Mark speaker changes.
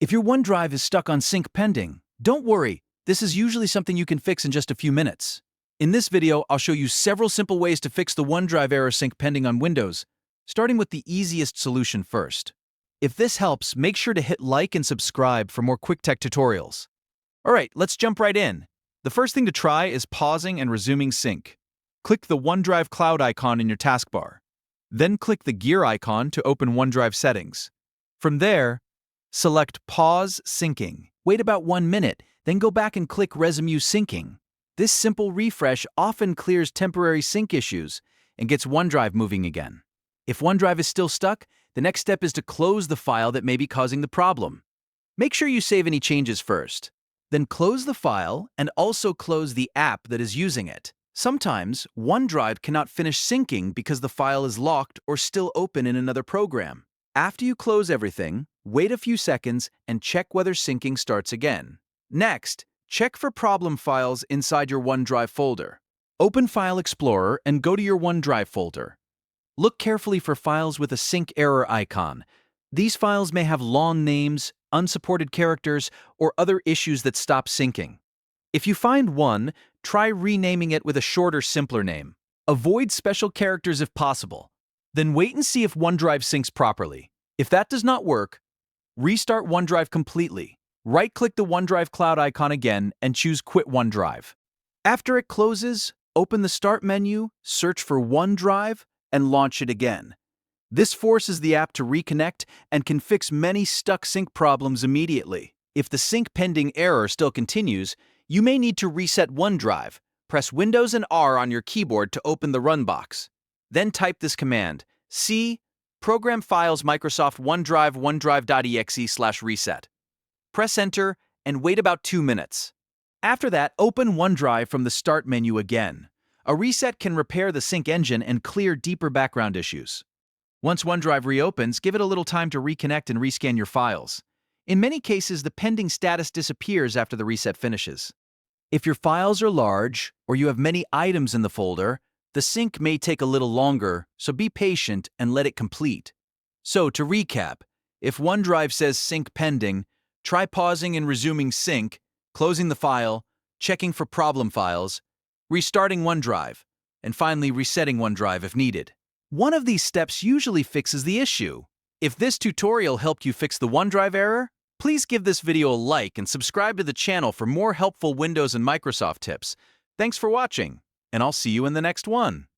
Speaker 1: If your OneDrive is stuck on sync pending, don't worry, this is usually something you can fix in just a few minutes. In this video, I'll show you several simple ways to fix the OneDrive error sync pending on Windows, starting with the easiest solution first. If this helps, make sure to hit like and subscribe for more quick tech tutorials. Alright, let's jump right in. The first thing to try is pausing and resuming sync. Click the OneDrive cloud icon in your taskbar. Then click the gear icon to open OneDrive settings. From there, select Pause Syncing. Wait about 1 minute, then go back and click Resume Syncing. This simple refresh often clears temporary sync issues and gets OneDrive moving again. If OneDrive is still stuck, the next step is to close the file that may be causing the problem. Make sure you save any changes first. Then close the file and also close the app that is using it. Sometimes, OneDrive cannot finish syncing because the file is locked or still open in another program. After you close everything, wait a few seconds and check whether syncing starts again. Next, check for problem files inside your OneDrive folder. Open File Explorer and go to your OneDrive folder. Look carefully for files with a sync error icon. These files may have long names, unsupported characters, or other issues that stop syncing. If you find one, try renaming it with a shorter, simpler name. Avoid special characters if possible. Then wait and see if OneDrive syncs properly. If that does not work, restart OneDrive completely. Right-click the OneDrive cloud icon again and choose Quit OneDrive. After it closes, open the Start menu, search for OneDrive, and launch it again. This forces the app to reconnect and can fix many stuck sync problems immediately. If the sync pending error still continues, you may need to reset OneDrive. Press Windows and R on your keyboard to open the Run box. Then type this command, C Program Files Microsoft OneDrive OneDrive.exe/reset. Press Enter and wait about 2 minutes. After that, open OneDrive from the Start menu again. A reset can repair the sync engine and clear deeper background issues. Once OneDrive reopens, give it a little time to reconnect and rescan your files. In many cases, the pending status disappears after the reset finishes. If your files are large or you have many items in the folder, the sync may take a little longer, so be patient and let it complete. So, to recap, if OneDrive says sync pending, try pausing and resuming sync, closing the file, checking for problem files, restarting OneDrive, and finally resetting OneDrive if needed. One of these steps usually fixes the issue. If this tutorial helped you fix the OneDrive error, please give this video a like and subscribe to the channel for more helpful Windows and Microsoft tips. Thanks for watching, and I'll see you in the next one.